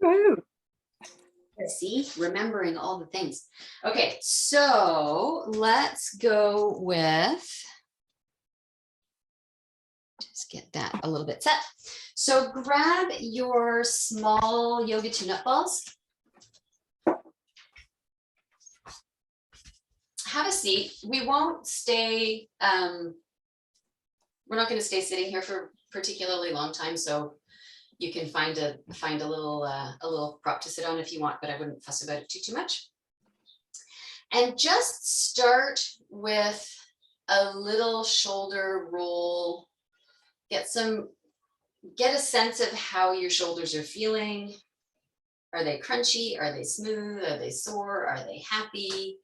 Woo. See, remembering all the things. Okay, so let's go with, just get that a little bit set. So grab your small yoga tune-up balls. Have a seat. We won't stay, we're not going to stay sitting here for particularly long time, so you can find a little prop to sit on if you want, but I wouldn't fuss about it too much. And just start with a little shoulder roll. Get a sense of how your shoulders are feeling. Are they crunchy? Are they smooth? Are they sore? Are they happy?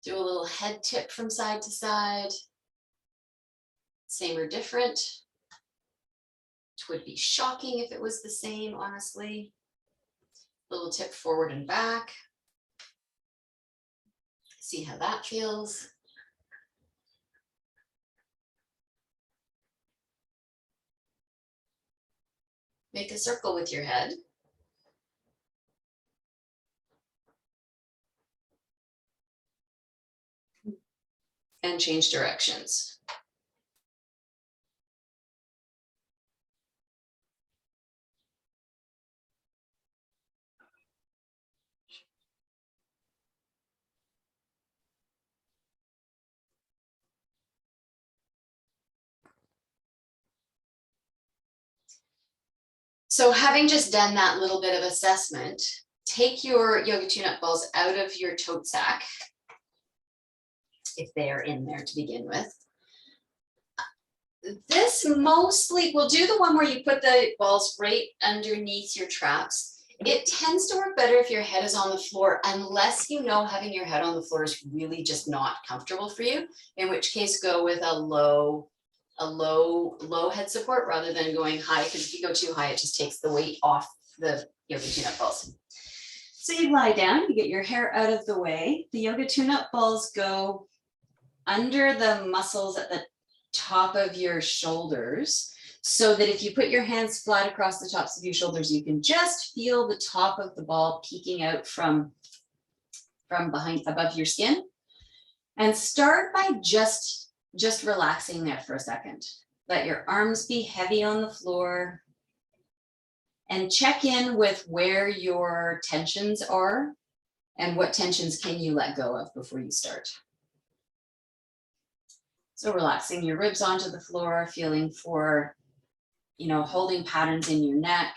Do a little head tip from side to side. Same or different. It would be shocking if it was the same, honestly. Little tip forward and back. See how that feels. Make a circle with your head. And change directions. So having just done that little bit of assessment, take your yoga tune-up balls out of your tote sack, if they're in there to begin with. This mostly, we'll do the one where you put the balls right underneath your traps. It tends to work better if your head is on the floor, unless you know having your head on the floor is really just not comfortable for you, in which case go with a low head support rather than going high, because if you go too high, it just takes the weight off the yoga tune-up balls. So you lie down, you get your hair out of the way. The yoga tune-up balls go under the muscles at the top of your shoulders, so that if you put your hands flat across the tops of your shoulders, you can just feel the top of the ball peeking out from behind, above your skin. And start by just relaxing there for a second. Let your arms be heavy on the floor, and check in with where your tensions are and what tensions can you let go of before you start. So relaxing your ribs onto the floor, feeling for, holding patterns in your neck,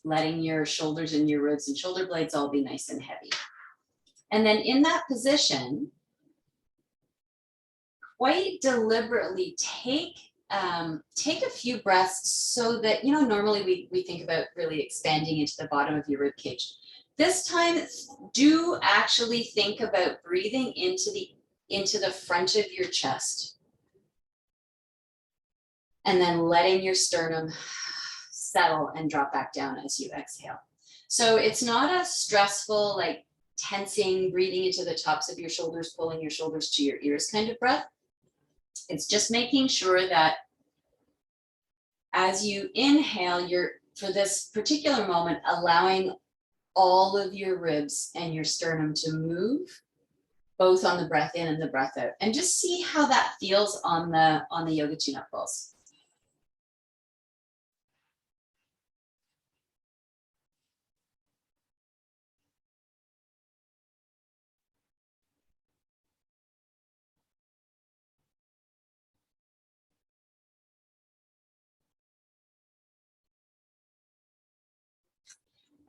letting your shoulders and your ribs and shoulder blades all be nice and heavy. And then in that position, quite deliberately take a few breaths, so that, normally we think about really expanding into the bottom of your rib cage. This time, do actually think about breathing into the front of your chest, and then letting your sternum settle and drop back down as you exhale. So it's not a stressful, like tensing, breathing into the tops of your shoulders, pulling your shoulders to your ears kind of breath. It's just making sure that as you inhale, you're, for this particular moment, allowing all of your ribs and your sternum to move, both on the breath in and the breath out. And just see how that feels on the yoga tune-up balls.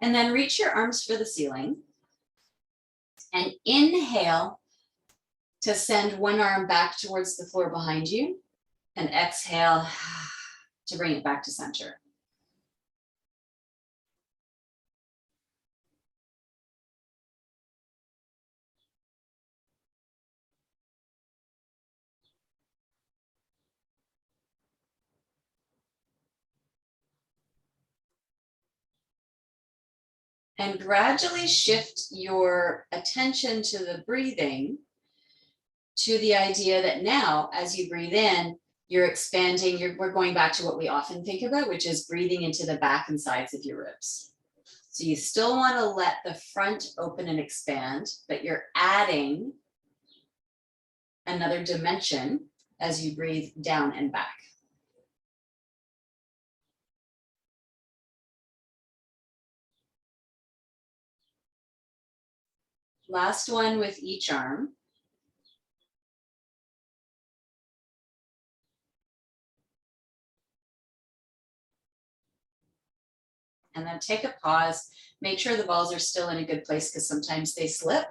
And then reach your arms for the ceiling and inhale to send one arm back towards the floor behind you, and exhale to bring it back to center. And gradually shift your attention to the breathing, to the idea that now, as you breathe in, you're expanding, we're going back to what we often think about, which is breathing into the back and sides of your ribs. So you still want to let the front open and expand, but you're adding another dimension as you breathe down and back. Last one with each arm. And then take a pause. Make sure the balls are still in a good place because sometimes they slip.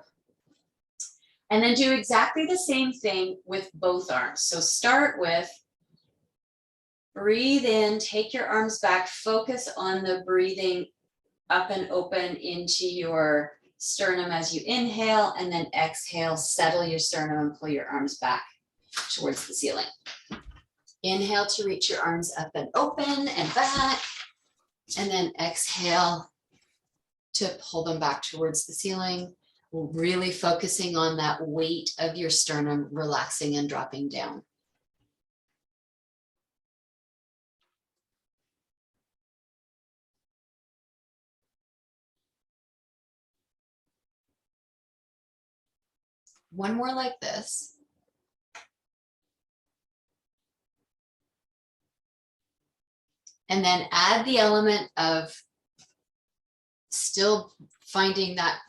And then do exactly the same thing with both arms. So start with breathe in, take your arms back, focus on the breathing up and open into your sternum as you inhale, and then exhale, settle your sternum and pull your arms back towards the ceiling. Inhale to reach your arms up and open and back, and then exhale to pull them back towards the ceiling, really focusing on that weight of your sternum relaxing and dropping down. One more like this. And then add the element of still finding that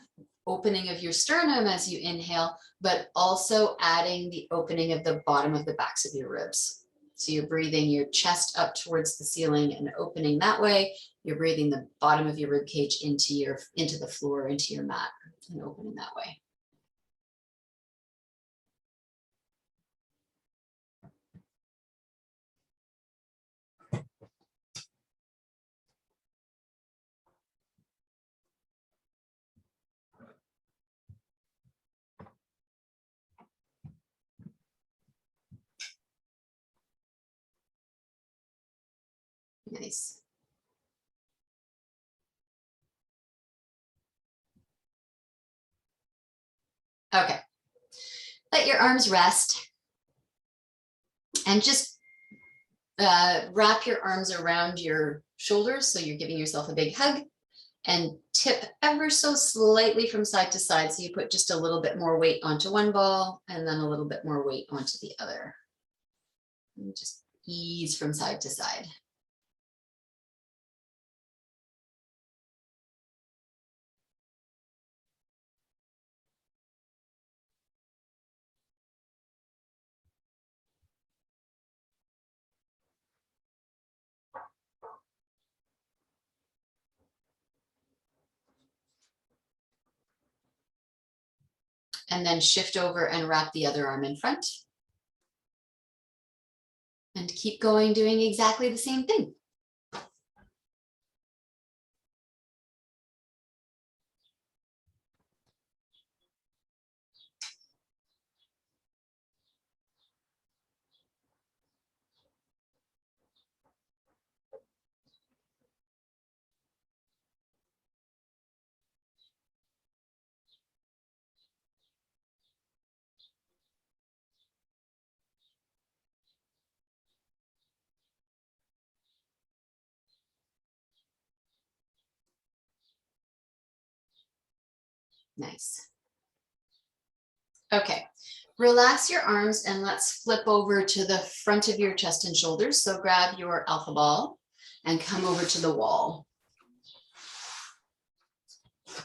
opening of your sternum as you inhale, but also adding the opening of the bottom of the backs of your ribs. So you're breathing your chest up towards the ceiling and opening that way. You're breathing the bottom of your rib cage into the floor, into your mat, and opening that way. Nice. Okay. Let your arms rest and just wrap your arms around your shoulders so you're giving yourself a big hug, and tip ever so slightly from side to side. So you put just a little bit more weight onto one ball and then a little bit more weight onto the other. And just ease from side to side. And then shift over and wrap the other arm in front. And keep going, doing exactly the same thing. Nice. Okay, relax your arms and let's flip over to the front of your chest and shoulders. So grab your alpha ball and come over to the wall.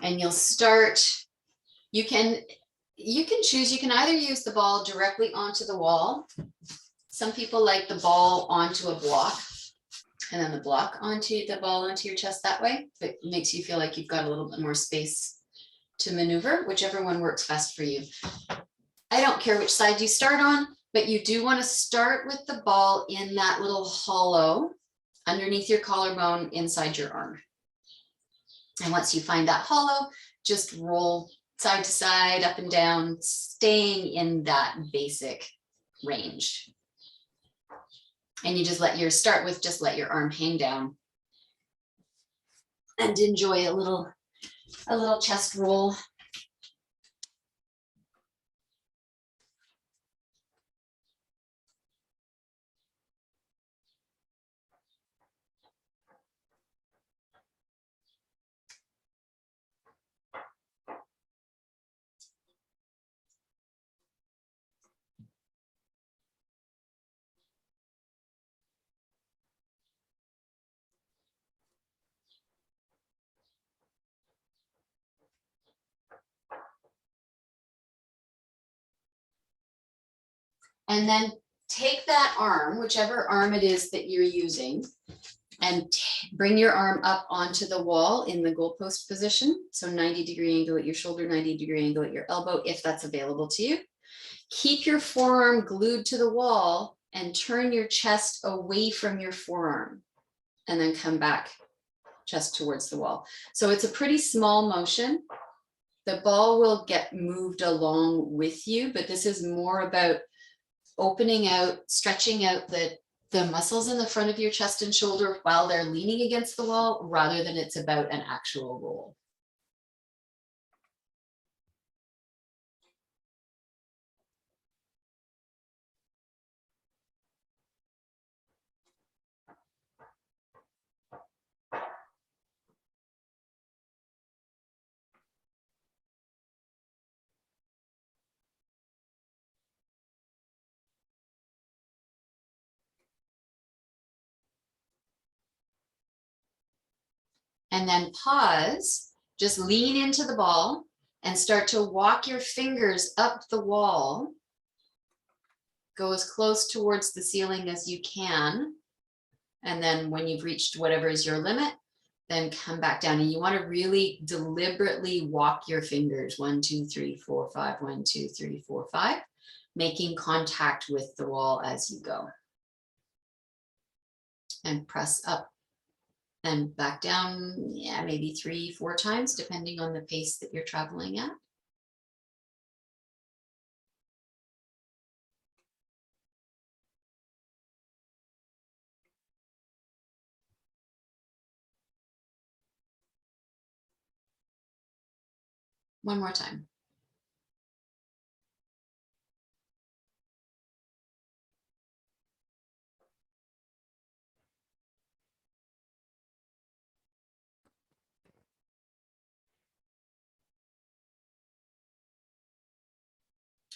And you'll start, you can choose, you can either use the ball directly onto the wall. Some people like the ball onto a block and then the block onto the ball onto your chest that way. It makes you feel like you've got a little bit more space to maneuver, whichever one works best for you. I don't care which side you start on, but you do want to start with the ball in that little hollow underneath your collarbone inside your arm. And once you find that hollow, just roll side to side, up and down, staying in that basic range. And you just start with just let your arm hang down and enjoy a little chest roll. And then take that arm, whichever arm it is that you're using, and bring your arm up onto the wall in the goalpost position. So 90-degree angle at your shoulder, 90-degree angle at your elbow, if that's available to you. Keep your forearm glued to the wall and turn your chest away from your forearm and then come back chest towards the wall. So it's a pretty small motion. The ball will get moved along with you, but this is more about opening out, stretching out the muscles in the front of your chest and shoulder while they're leaning against the wall, rather than it's about an actual roll. And then pause, just lean into the ball and start to walk your fingers up the wall. Go as close towards the ceiling as you can. And then when you've reached whatever is your limit, then come back down. And you want to really deliberately walk your fingers 1, 2, 3, 4, 5, 1, 2, 3, 4, 5, making contact with the wall as you go. And press up and back down, yeah, maybe 3, 4 times, depending on the pace that you're traveling at. One more time.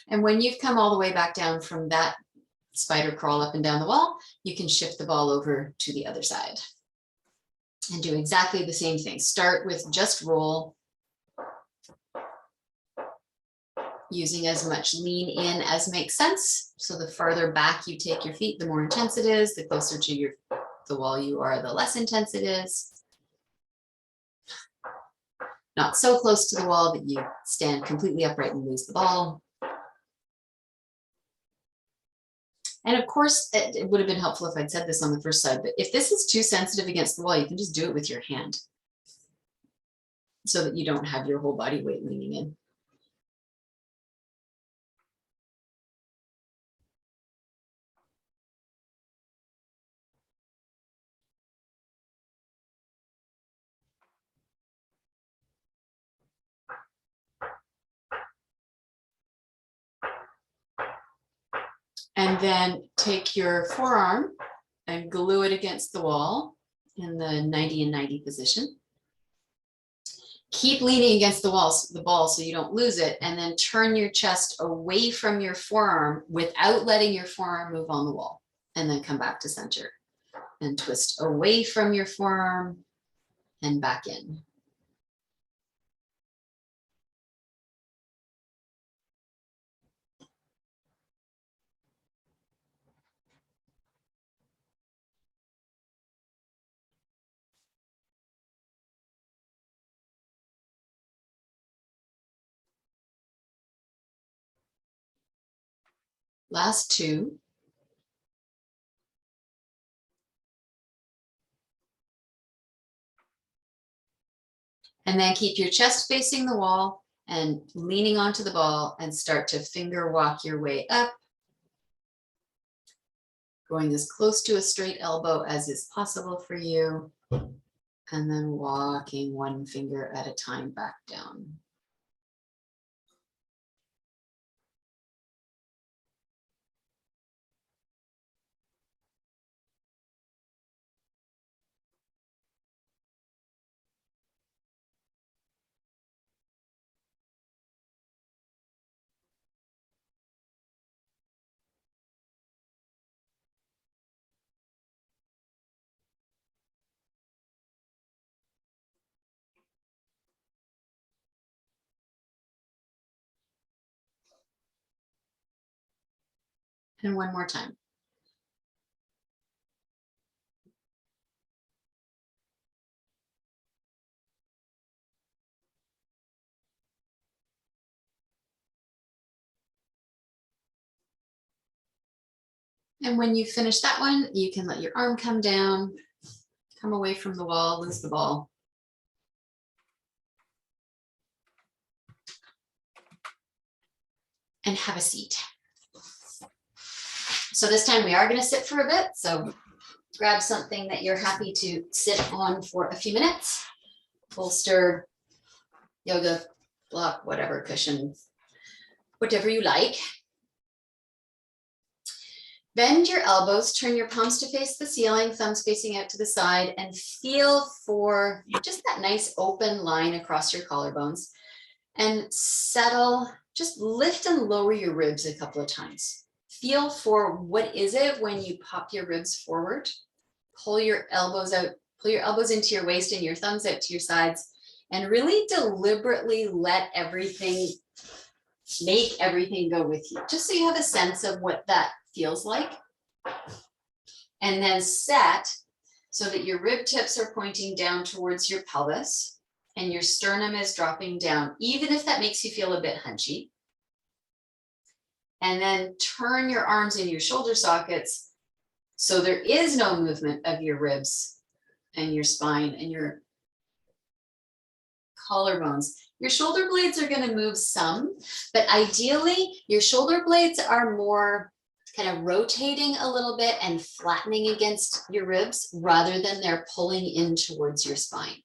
And when you've come all the way back down from that spider crawl up and down the wall, you can shift the ball over to the other side and do exactly the same thing. Start with just roll, using as much lean in as makes sense. So the farther back you take your feet, the more intense it is. The closer to the wall you are, the less intense it is. Not so close to the wall that you stand completely upright and lose the ball. And of course, it would have been helpful if I'd said this on the first side, but if this is too sensitive against the wall, you can just do it with your hand so that you don't have your whole body weight leaning in. And then take your forearm and glue it against the wall in the 90 and 90 position. Keep leaning against the ball so you don't lose it, and then turn your chest away from your forearm without letting your forearm move on the wall, and then come back to center and twist away from your forearm and back in. Last two. And then keep your chest facing the wall and leaning onto the ball, and start to finger walk your way up, going as close to a straight elbow as is possible for you, and then walking one finger at a time back down. And one more time. And when you finish that one, you can let your arm come down, come away from the wall, lose the ball. And have a seat. So this time we are going to sit for a bit. So grab something that you're happy to sit on for a few minutes. Bolster, yoga block, whatever, cushion, whatever you like. Bend your elbows, turn your palms to face the ceiling, thumbs facing out to the side, and feel for just that nice open line across your collarbones. And settle, just lift and lower your ribs a couple of times. Feel for what is it when you pop your ribs forward. Pull your elbows out, pull your elbows into your waist and your thumbs out to your sides, and really deliberately let everything, make everything go with you, just so you have a sense of what that feels like. And then set so that your rib tips are pointing down towards your pelvis and your sternum is dropping down, even if that makes you feel a bit hunchy. And then turn your arms in your shoulder sockets so there is no movement of your ribs and your spine and your collarbones. Your shoulder blades are going to move some, but ideally your shoulder blades are more kind of rotating a little bit and flattening against your ribs rather than they're pulling in towards your spine.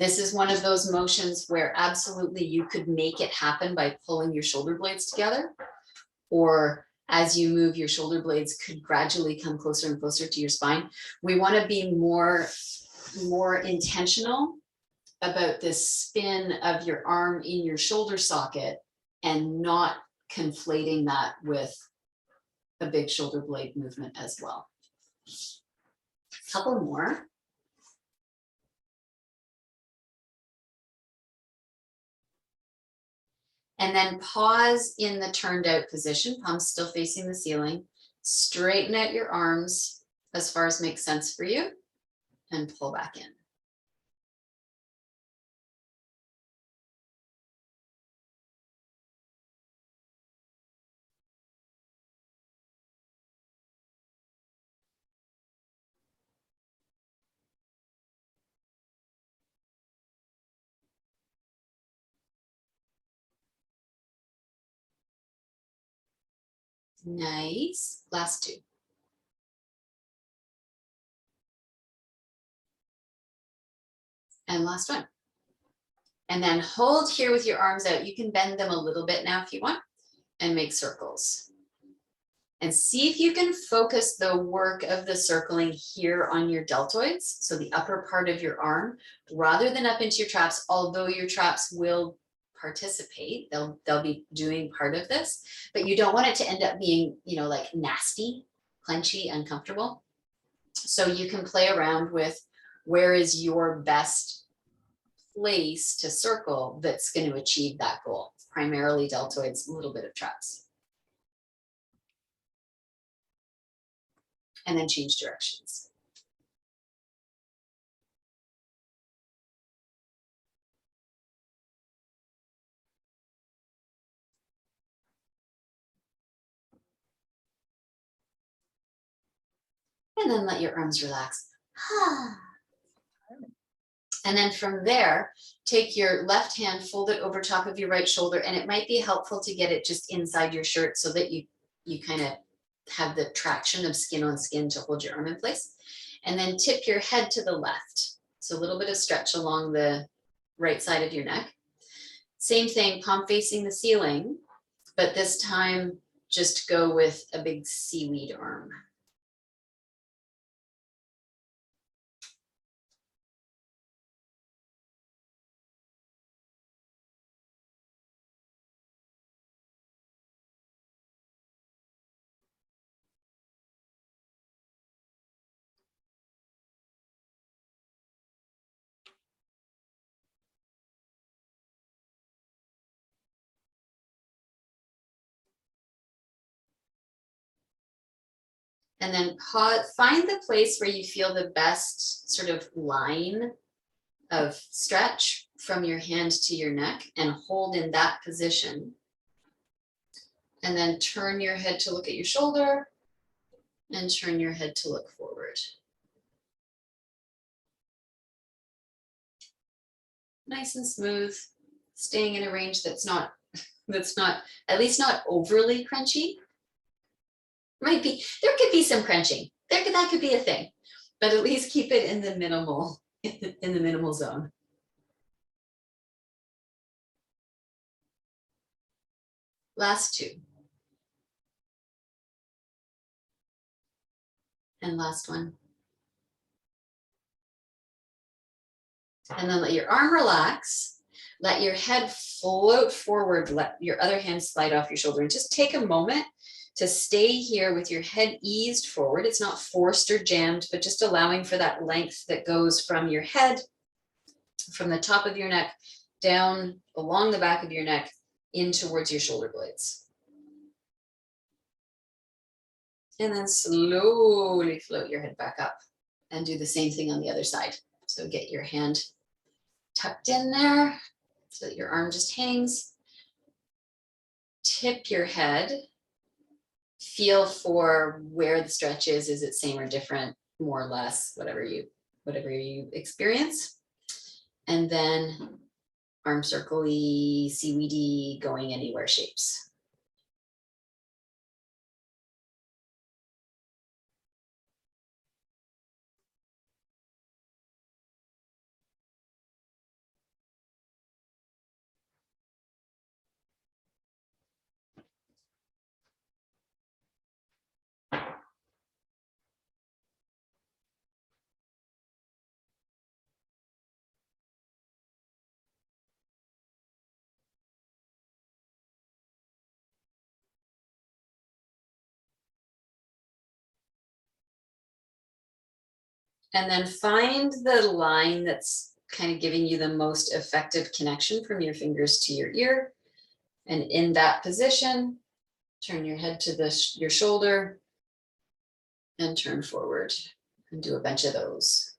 This is one of those motions where absolutely you could make it happen by pulling your shoulder blades together, or as you move, your shoulder blades could gradually come closer and closer to your spine. We want to be more intentional about this spin of your arm in your shoulder socket and not conflating that with a big shoulder blade movement as well. A couple more. And then pause in the turned out position, palms still facing the ceiling. Straighten out your arms as far as makes sense for you and pull back in. Nice. Last two. And last one. And then hold here with your arms out. You can bend them a little bit now if you want and make circles. And see if you can focus the work of the circling here on your deltoids, so the upper part of your arm, rather than up into your traps, although your traps will participate. They'll be doing part of this, but you don't want it to end up being, like nasty, clenchy, uncomfortable. So you can play around with where is your best place to circle that's going to achieve that goal. Primarily deltoids, a little bit of traps. And then change directions. And then let your arms relax. And then from there, take your left hand, fold it over top of your right shoulder, and it might be helpful to get it just inside your shirt so that you kind of have the traction of skin on skin to hold your arm in place. And then tip your head to the left. So a little bit of stretch along the right side of your neck. Same thing, palm facing the ceiling, but this time just go with a big seaweed arm. And then find the place where you feel the best sort of line of stretch from your hand to your neck and hold in that position. And then turn your head to look at your shoulder and turn your head to look forward. Nice and smooth, staying in a range that's not, at least not overly crunchy. Might be, there could be some crunching. That could be a thing, but at least keep it in the minimal zone. Last two. And last one. And then let your arm relax. Let your head float forward. Let your other hand slide off your shoulder. And just take a moment to stay here with your head eased forward. It's not forced or jammed, but just allowing for that length that goes from your head, from the top of your neck, down along the back of your neck, in towards your shoulder blades. And then slowly float your head back up and do the same thing on the other side. So get your hand tucked in there so that your arm just hangs. Tip your head. Feel for where the stretch is. Is it same or different, more or less, whatever you experience. And then arm circle-y, seaweedy, going anywhere shapes. And then find the line that's kind of giving you the most effective connection from your fingers to your ear. And in that position, turn your head to your shoulder and turn forward and do a bunch of those.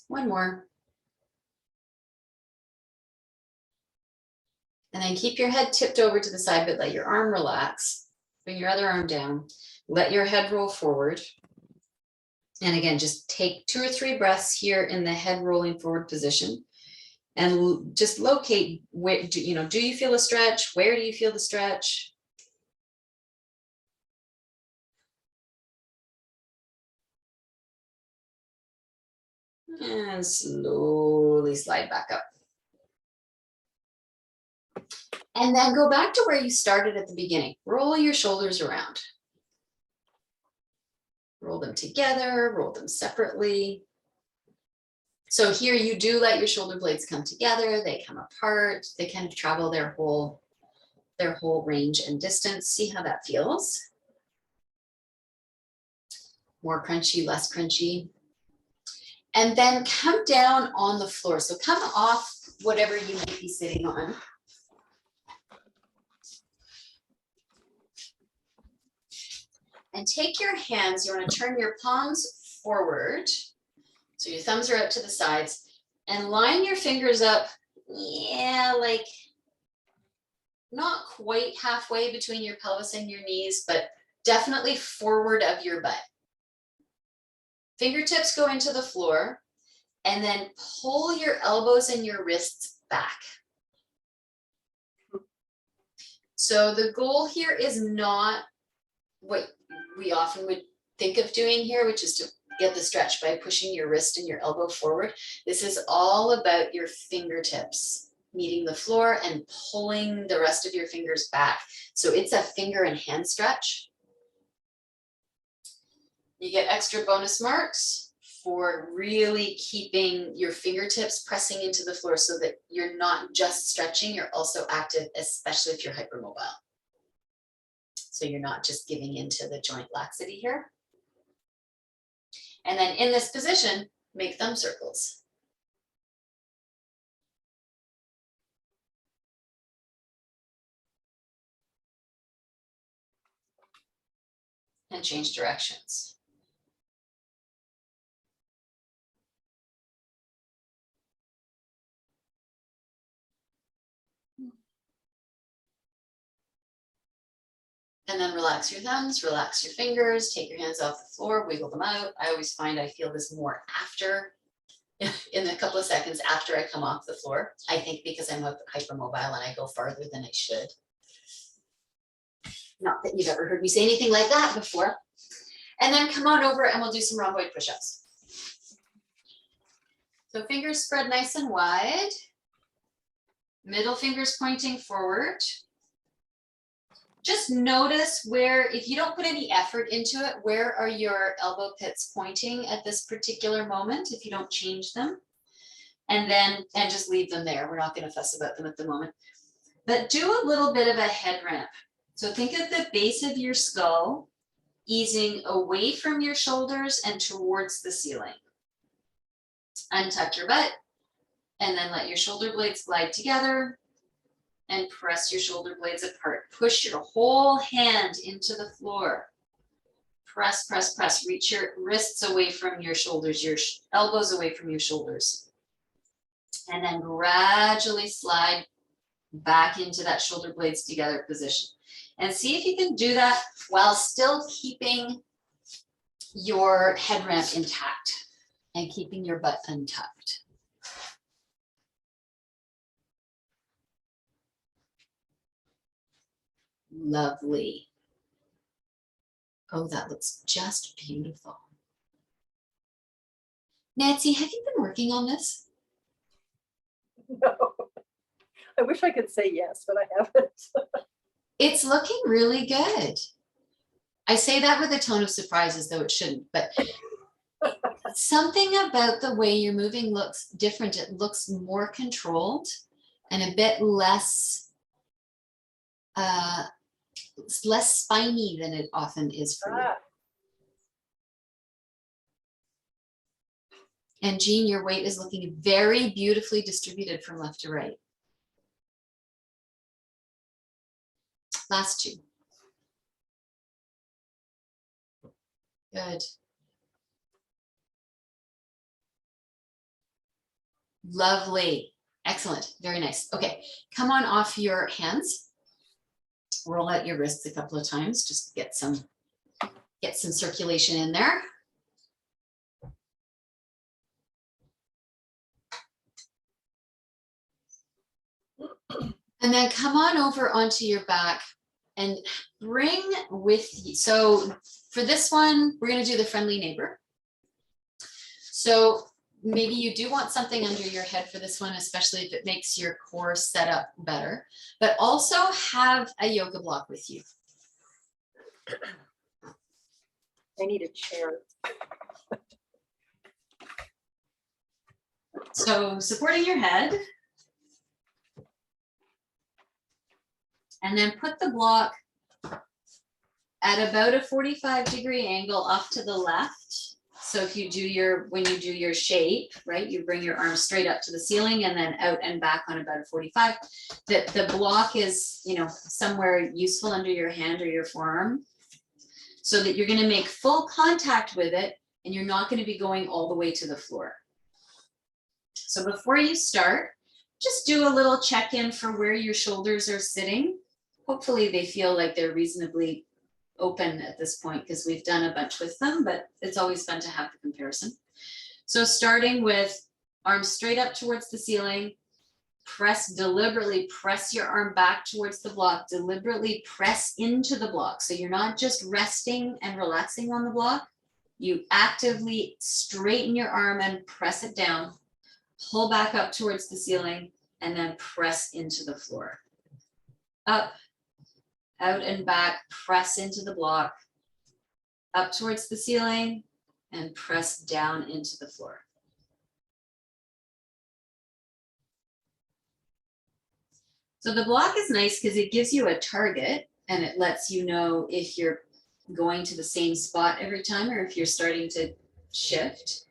One more. And then keep your head tipped over to the side, but let your arm relax. Bring your other arm down. Let your head roll forward. And again, just take 2 or 3 breaths here in the head rolling forward position. And just locate where, do you feel a stretch? Where do you feel the stretch? And slowly slide back up. And then go back to where you started at the beginning. Roll your shoulders around. Roll them together, roll them separately. So here you do let your shoulder blades come together, they come apart, they kind of travel their whole range and distance. See how that feels. More crunchy, less crunchy. And then come down on the floor. So come off whatever you might be sitting on. And take your hands, you want to turn your palms forward. So your thumbs are out to the sides and line your fingers up. Yeah, like not quite halfway between your pelvis and your knees, but definitely forward of your butt. Fingertips go into the floor and then pull your elbows and your wrists back. So the goal here is not what we often would think of doing here, which is to get the stretch by pushing your wrist and your elbow forward. This is all about your fingertips meeting the floor and pulling the rest of your fingers back. So it's a finger and hand stretch. You get extra bonus marks for really keeping your fingertips pressing into the floor so that you're not just stretching, you're also active, especially if you're hypermobile. So you're not just giving into the joint laxity here. And then in this position, make thumb circles. And change directions. And then relax your thumbs, relax your fingers, take your hands off the floor, wiggle them out. I always find I feel this more after, in a couple of seconds after I come off the floor. I think because I'm hypermobile and I go farther than I should. Not that you've ever heard me say anything like that before. And then come on over and we'll do some rhomboid push-ups. So fingers spread nice and wide. Middle fingers pointing forward. Just notice where, if you don't put any effort into it, where are your elbow pits pointing at this particular moment if you don't change them? And just leave them there. We're not going to fuss about them at the moment. But do a little bit of a head ramp. So think of the base of your skull easing away from your shoulders and towards the ceiling. Untuck your butt and then let your shoulder blades glide together. And press your shoulder blades apart. Push your whole hand into the floor. Press, press, press. Reach your wrists away from your shoulders, your elbows away from your shoulders. And then gradually slide back into that shoulder blades together position. And see if you can do that while still keeping your head ramp intact and keeping your butt untucked. Lovely. Oh, that looks just beautiful. Nancy, have you been working on this? No. I wish I could say yes, but I haven't. It's looking really good. I say that with a tone of surprise as though it shouldn't, but something about the way you're moving looks different. It looks more controlled and a bit less it's less spiny than it often is for you. And Jean, your weight is looking very beautifully distributed from left to right. Last two. Good. Lovely. Excellent. Very nice. Okay, come on off your hands. Roll out your wrists a couple of times, just get some circulation in there. And then come on over onto your back and bring with you. So for this one, we're going to do the friendly neighbor. So maybe you do want something under your head for this one, especially if it makes your core set up better, but also have a yoga block with you. I need a chair. So supporting your head. And then put the block at about a 45-degree angle off to the left. So if you do when you do your shape, right, you bring your arms straight up to the ceiling and then out and back on about a 45. The block is, somewhere useful under your hand or your forearm so that you're going to make full contact with it and you're not going to be going all the way to the floor. So before you start, just do a little check-in for where your shoulders are sitting. Hopefully they feel like they're reasonably open at this point because we've done a bunch with them, but it's always fun to have the comparison. So starting with arms straight up towards the ceiling, deliberately press your arm back towards the block, deliberately press into the block. So you're not just resting and relaxing on the block, you actively straighten your arm and press it down, pull back up towards the ceiling, and then press into the floor. Up, out and back, press into the block, up towards the ceiling, and press down into the floor. So the block is nice because it gives you a target and it lets you know if you're going to the same spot every time or if you're starting to shift.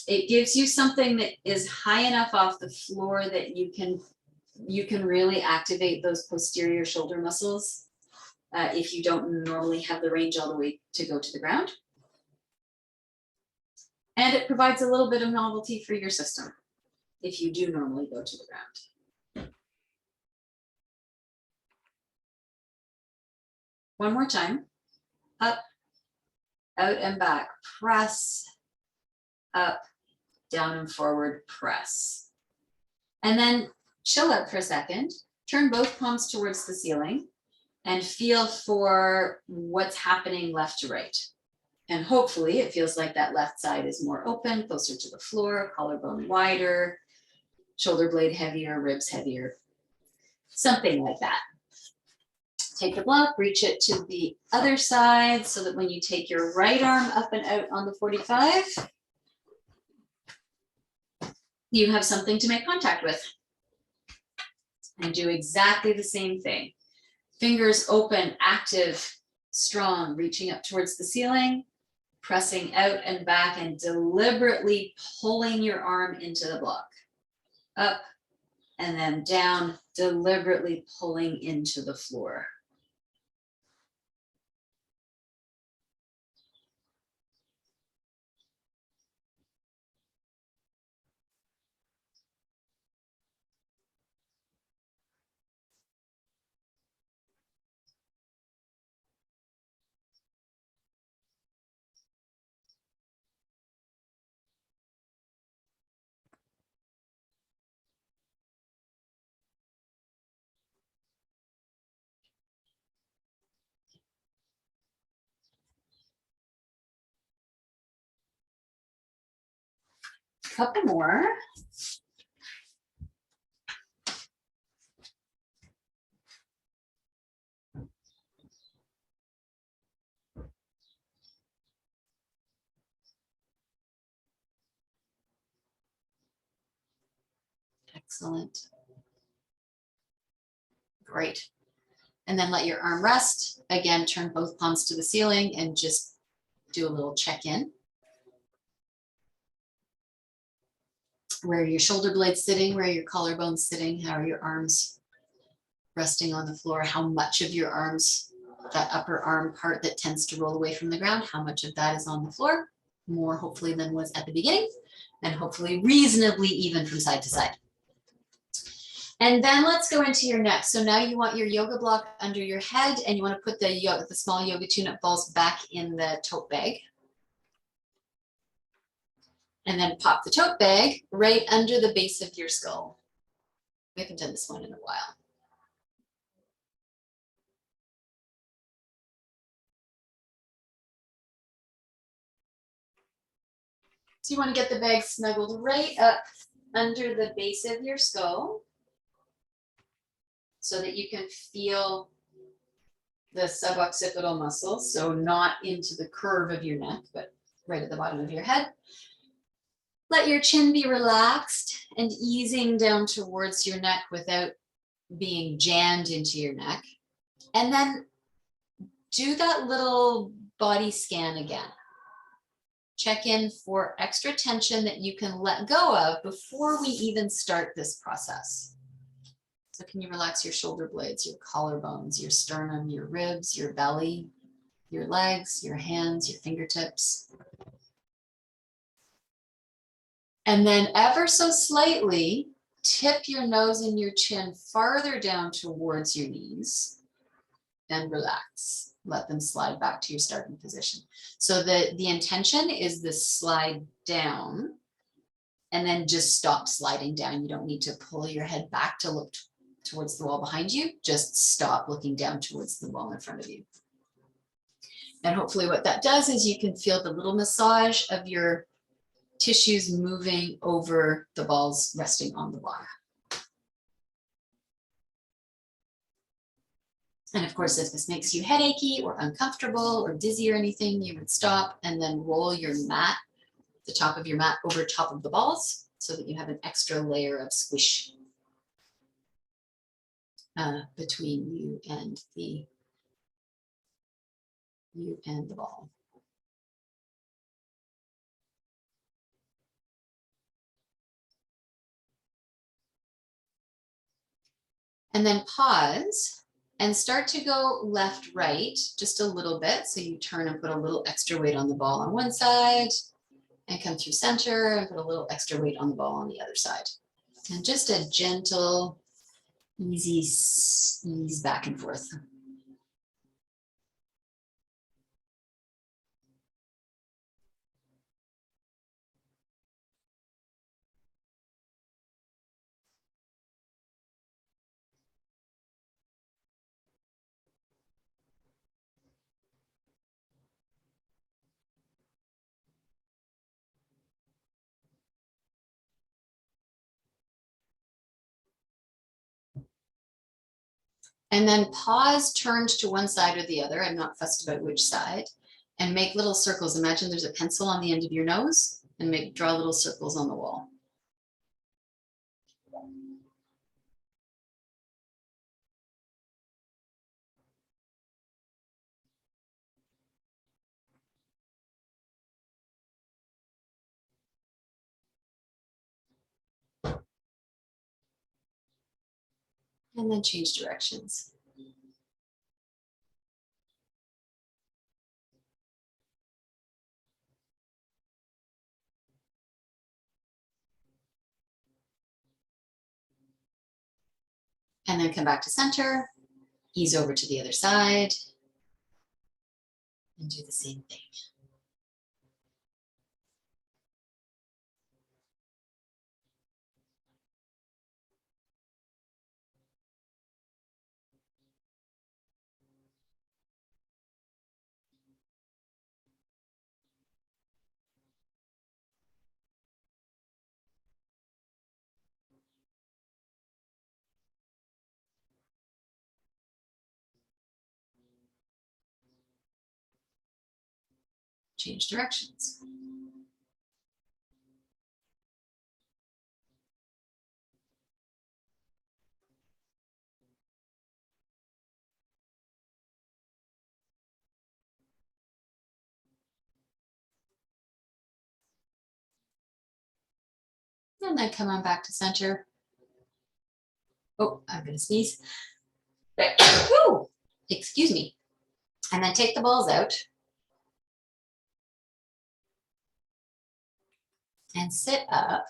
It gives you something that is high enough off the floor that you can really activate those posterior shoulder muscles if you don't normally have the range all the way to go to the ground. And it provides a little bit of novelty for your system if you do normally go to the ground. One more time. Up, out and back, press, up, down and forward, press. And then chill out for a second, turn both palms towards the ceiling and feel for what's happening left to right. And hopefully it feels like that left side is more open, closer to the floor, collarbone wider, shoulder blade heavier, ribs heavier, something like that. Take the block, reach it to the other side so that when you take your right arm up and out on the 45, you have something to make contact with. And do exactly the same thing. Fingers open, active, strong, reaching up towards the ceiling, pressing out and back and deliberately pulling your arm into the block. Up and then down, deliberately pulling into the floor. Couple more. Excellent. Great. And then let your arm rest. Again, turn both palms to the ceiling and just do a little check-in. Where are your shoulder blades sitting? Where are your collarbones sitting? How are your arms resting on the floor? How much of your arms, that upper arm part that tends to roll away from the ground, how much of that is on the floor? More hopefully than was at the beginning, and hopefully reasonably even from side to side. And then let's go into your neck. So now you want your yoga block under your head and you want to put the small yoga tune-up balls back in the tote bag. And then pop the tote bag right under the base of your skull. We haven't done this one in a while. So you want to get the bag snuggled right up under the base of your skull so that you can feel the suboccipital muscles. So not into the curve of your neck, but right at the bottom of your head. Let your chin be relaxed and easing down towards your neck without being jammed into your neck. And then do that little body scan again. Check in for extra tension that you can let go of before we even start this process. So can you relax your shoulder blades, your collarbones, your sternum, your ribs, your belly, your legs, your hands, your fingertips. And then ever so slightly, tip your nose and your chin farther down towards your knees and relax. Let them slide back to your starting position. So the intention is this slide down and then just stop sliding down. You don't need to pull your head back to look towards the wall behind you. Just stop looking down towards the wall in front of you. And hopefully what that does is you can feel the little massage of your tissues moving over the balls resting on the block. And of course, if this makes you headachy or uncomfortable or dizzy or anything, you would stop and then roll your mat, the top of your mat over top of the balls so that you have an extra layer of squish between you and the ball. And then pause and start to go left, right, just a little bit. So you turn and put a little extra weight on the ball on one side and come through center and put a little extra weight on the ball on the other side. And just a gentle, easy ease back and forth. And then pause, turned to one side or the other. I'm not fussed about which side. And make little circles. Imagine there's a pencil on the end of your nose and draw little circles on the wall. And then change directions. And then come back to center, ease over to the other side, and do the same thing. Change directions. And then come on back to center. Oh, I'm going to sneeze. Ooh, excuse me. And then take the balls out. And sit up.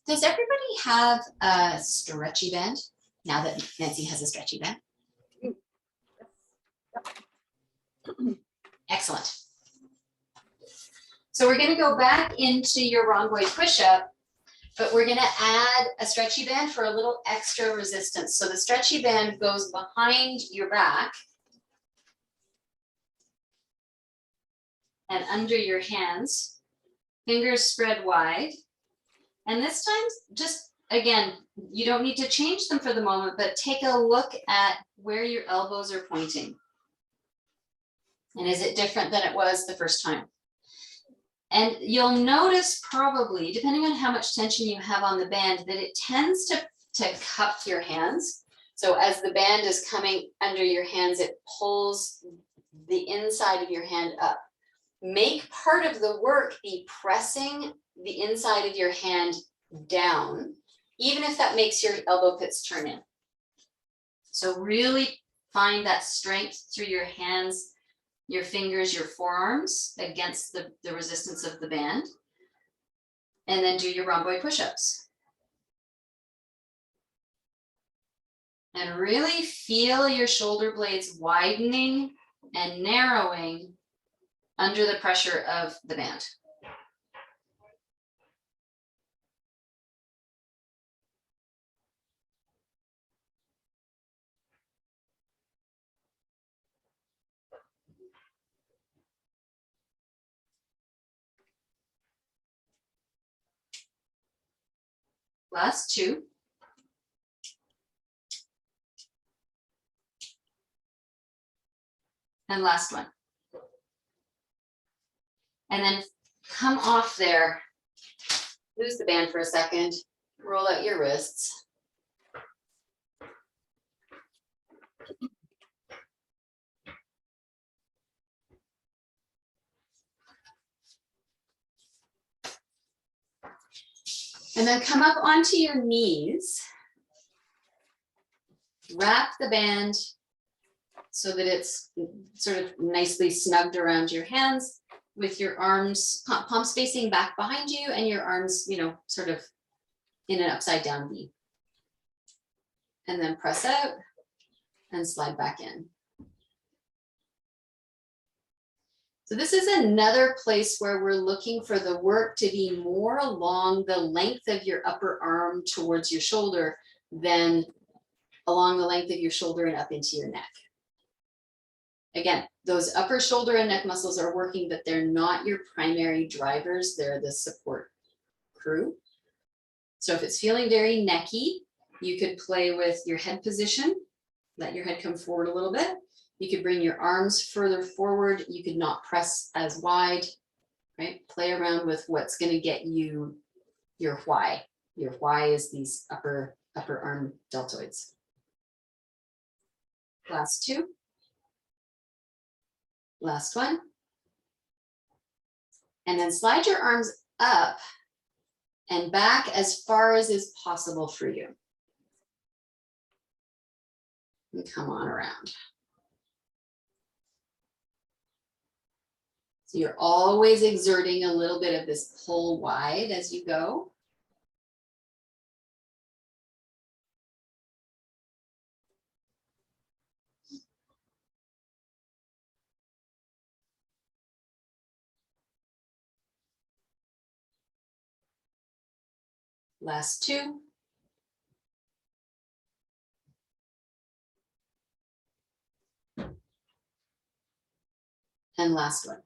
Does everybody have a stretchy band now that Nancy has a stretchy band? Excellent. So we're going to go back into your rhomboid push-up, but we're going to add a stretchy band for a little extra resistance. So the stretchy band goes behind your back and under your hands, fingers spread wide. And this time, just again, you don't need to change them for the moment, but take a look at where your elbows are pointing. And is it different than it was the first time? And you'll notice probably, depending on how much tension you have on the band, that it tends to cup your hands. So as the band is coming under your hands, it pulls the inside of your hand up. Make part of the work be pressing the inside of your hand down, even if that makes your elbow pits turn in. So really find that strength through your hands, your fingers, your forearms against the resistance of the band. And then do your rhomboid push-ups. And really feel your shoulder blades widening and narrowing under the pressure of the band. Last two. And last one. And then come off there. Lose the band for a second. Roll out your wrists. And then come up onto your knees. Wrap the band so that it's sort of nicely snugged around your hands with your arms, palms facing back behind you and your arms, you know, sort of in an upside down V. And then press out and slide back in. So this is another place where we're looking for the work to be more along the length of your upper arm towards your shoulder than along the length of your shoulder and up into your neck. Again, those upper shoulder and neck muscles are working, but they're not your primary drivers. They're the support crew. So if it's feeling very necky, you could play with your head position. Let your head come forward a little bit. You could bring your arms further forward. You could not press as wide, right? Play around with what's going to get you your why. Your why is these upper arm deltoids. Last two. Last one. And then slide your arms up and back as far as is possible for you. And come on around. So you're always exerting a little bit of this pull wide as you go. Last two. And last one.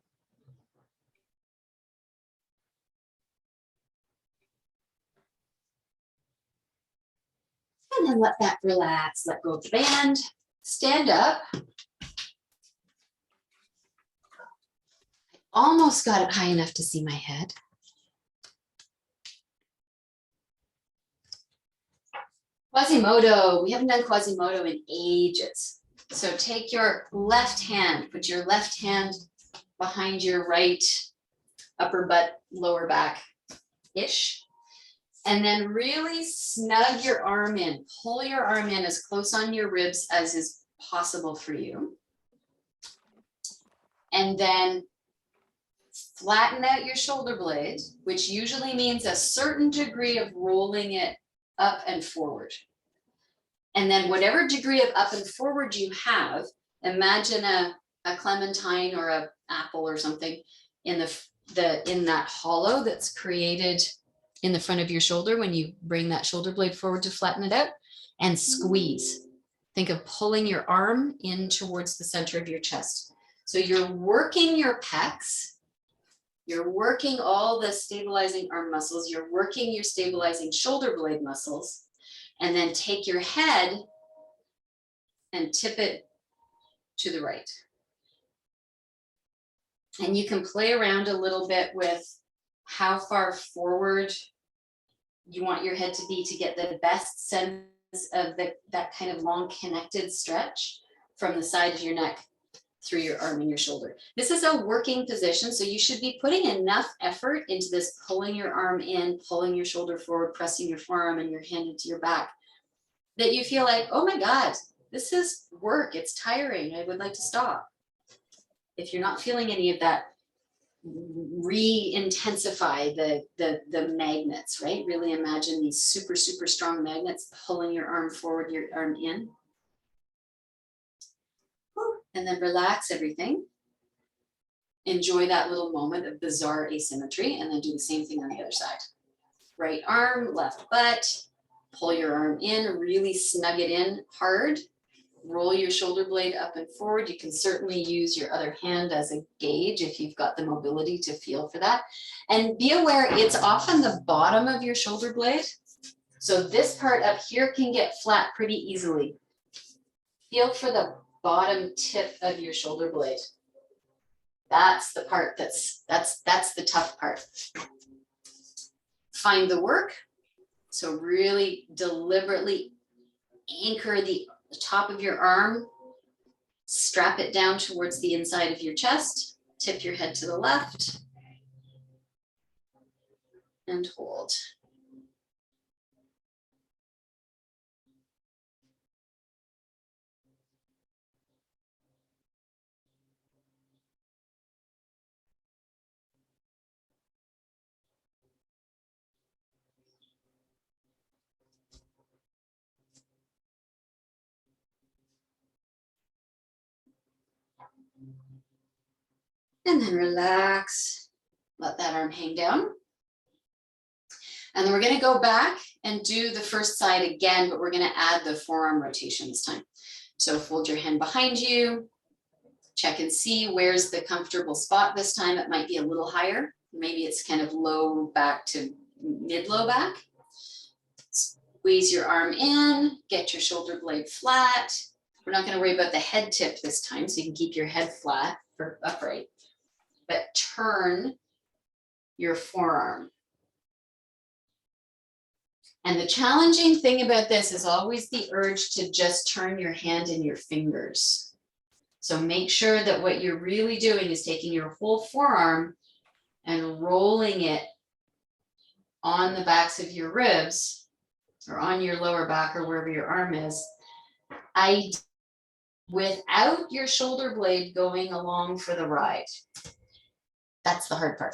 And then let that relax, let go of the band, stand up. Almost got it high enough to see my head. Quasimodo, we haven't done Quasimodo in ages. So take your left hand, put your left hand behind your right upper butt, lower back-ish. And then really snug your arm in, pull your arm in as close on your ribs as is possible for you. And then flatten out your shoulder blade, which usually means a certain degree of rolling it up and forward. And then whatever degree of up and forward you have, imagine a clementine or an apple or something in that hollow that's created in the front of your shoulder when you bring that shoulder blade forward to flatten it out, and squeeze. Think of pulling your arm in towards the center of your chest. So you're working your pecs, you're working all the stabilizing arm muscles, you're working your stabilizing shoulder blade muscles, and then take your head and tip it to the right. And you can play around a little bit with how far forward you want your head to be to get the best sense of that kind of long connected stretch from the side of your neck through your arm and your shoulder. This is a working position, so you should be putting enough effort into this, pulling your arm in, pulling your shoulder forward, pressing your forearm and your hand into your back, that you feel like, oh my God, this is work, it's tiring, I would like to stop. If you're not feeling any of that, re-intensify the magnets, right? Really imagine these super, super strong magnets pulling your arm forward, your arm in. And then relax everything. Enjoy that little moment of bizarre asymmetry, and then do the same thing on the other side. Right arm, left butt, pull your arm in, really snug it in hard. Roll your shoulder blade up and forward. You can certainly use your other hand as a gauge if you've got the mobility to feel for that. And be aware, it's often the bottom of your shoulder blade. So this part up here can get flat pretty easily. Feel for the bottom tip of your shoulder blade. That's the part that's the tough part. Find the work. So really deliberately anchor the top of your arm, strap it down towards the inside of your chest, tip your head to the left, and hold. And then relax, let that arm hang down. And then we're going to go back and do the first side again, but we're going to add the forearm rotation this time. So fold your hand behind you, check and see where's the comfortable spot this time. It might be a little higher. Maybe it's kind of low back to mid-low back. Squeeze your arm in, get your shoulder blade flat. We're not going to worry about the head tip this time, so you can keep your head flat or upright. But turn your forearm. And the challenging thing about this is always the urge to just turn your hand and your fingers. So make sure that what you're really doing is taking your whole forearm and rolling it on the backs of your ribs or on your lower back or wherever your arm is, without your shoulder blade going along for the ride. That's the hard part.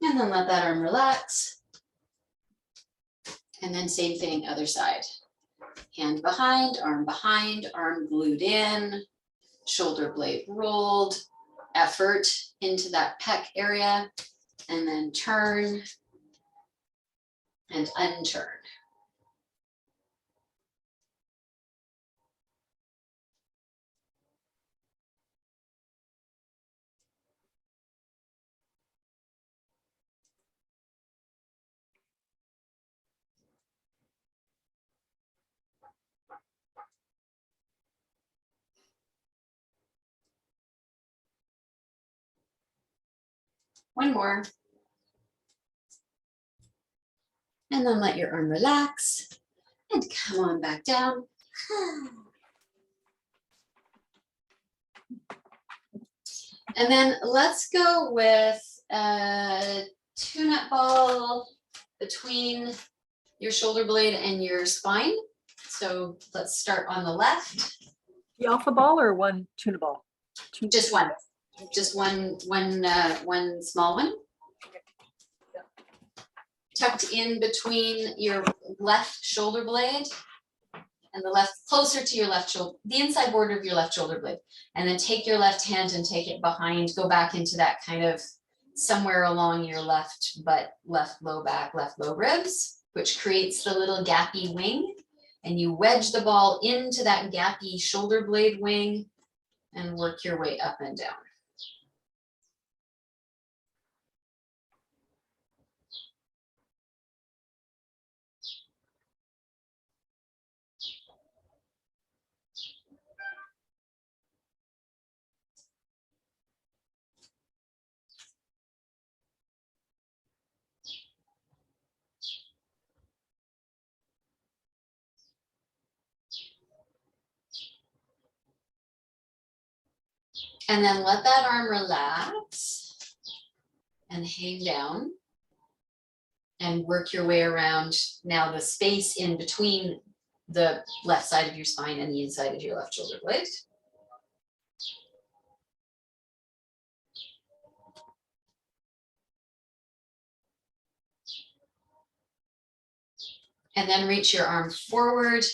And then let that arm relax. And then same thing, other side. Hand behind, arm glued in, shoulder blade rolled, effort into that pec area, and then turn and unturn. One more. And then let your arm relax and come on back down. And then let's go with a tune-up ball between your shoulder blade and your spine. So let's start on the left. The alpha ball or one tuna ball? Just one. Just one small one. Tucked in between your left shoulder blade and the left, closer to your left shoulder, the inside border of your left shoulder blade. And then take your left hand and take it behind, go back into that kind of somewhere along your left butt, left low back, left low ribs, which creates the little gappy wing. And you wedge the ball into that gappy shoulder blade wing and work your way up and down. And then let that arm relax and hang down and work your way around now the space in between the left side of your spine and the inside of your left shoulder blade. And then reach your arm forward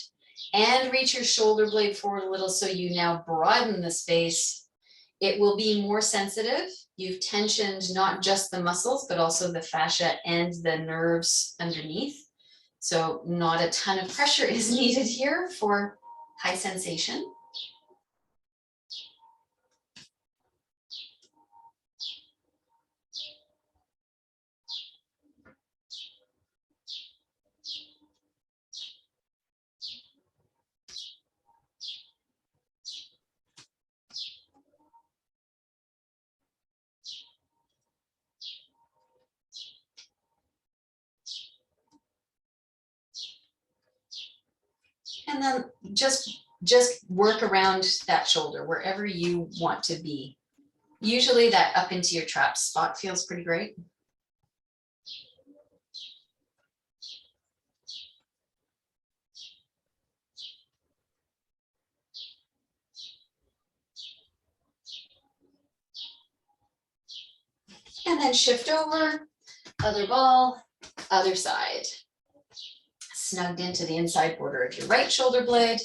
and reach your shoulder blade forward a little so you now broaden the space It will be more sensitive. You've tensioned not just the muscles, but also the fascia and the nerves underneath. So not a ton of pressure is needed here for high sensation. And then just work around that shoulder wherever you want to be. Usually that up into your trap spot feels pretty great. And then shift over, other ball, other side. Snugged into the inside border of your right shoulder blade,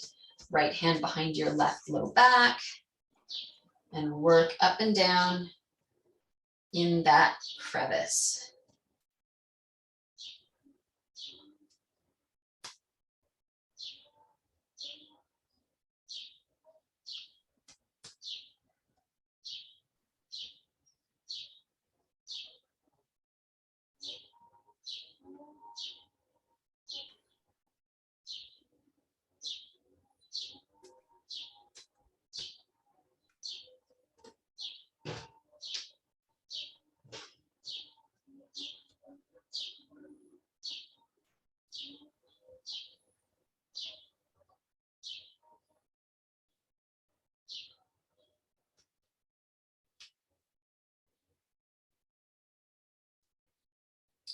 right hand behind your left low back, and work up and down in that crevice.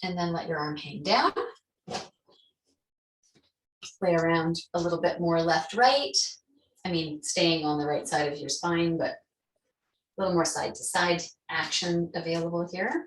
And then let your arm hang down. Play around a little bit more left, right. I mean, staying on the right side of your spine, but a little more side to side action available here.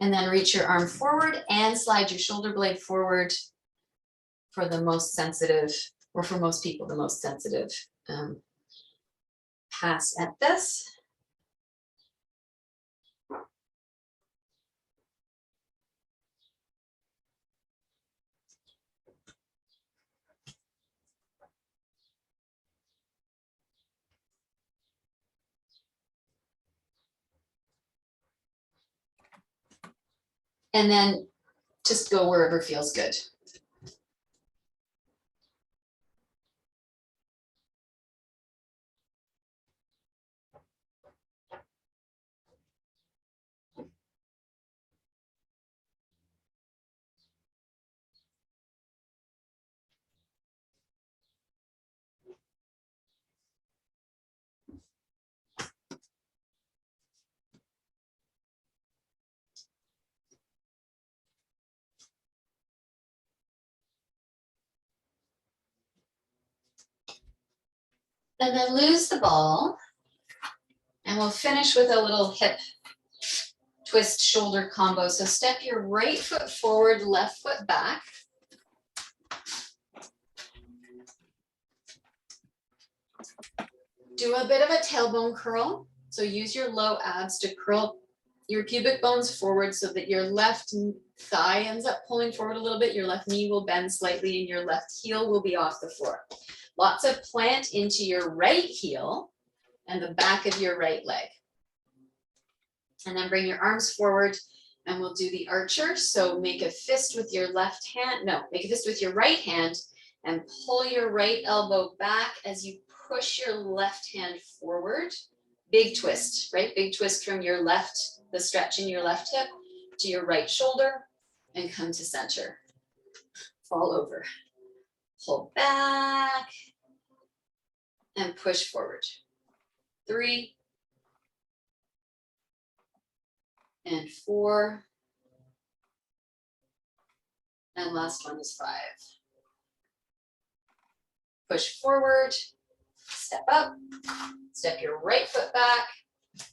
And then reach your arm forward and slide your shoulder blade forward for the most sensitive, or for most people, the most sensitive pass at this. And then just go wherever feels good. And then lose the ball. And we'll finish with a little hip twist shoulder combo. So step your right foot forward, left foot back. Do a bit of a tailbone curl. So use your low abs to curl your pubic bones forward so that your left thigh ends up pulling forward a little bit. Your left knee will bend slightly and your left heel will be off the floor. Lots of plant into your right heel and the back of your right leg. And then bring your arms forward and we'll do the archer. So make a fist with your left hand. No, make a fist with your right hand and pull your right elbow back as you push your left hand forward. Big twist, right? Big twist from your left, the stretch in your left hip to your right shoulder and come to center. Fall over. Pull back and push forward. 3 and 4. And last one is 5. push forward, step up, step your right foot back.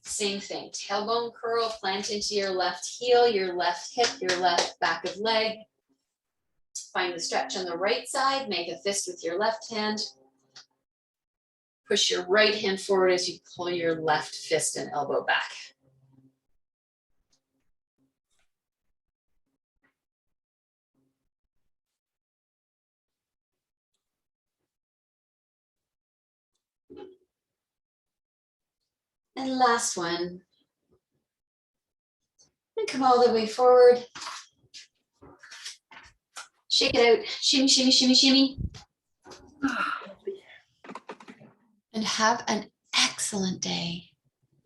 Same thing, tailbone curl, plant into your left heel, your left hip, your left back of leg. Find the stretch on the right side, make a fist with your left hand. Push your right hand forward as you pull your left fist and elbow back. And last one. And come all the way forward. Shake it out, shimmy, shimmy, shimmy, shimmy. And have an excellent day.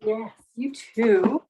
Yes, you too.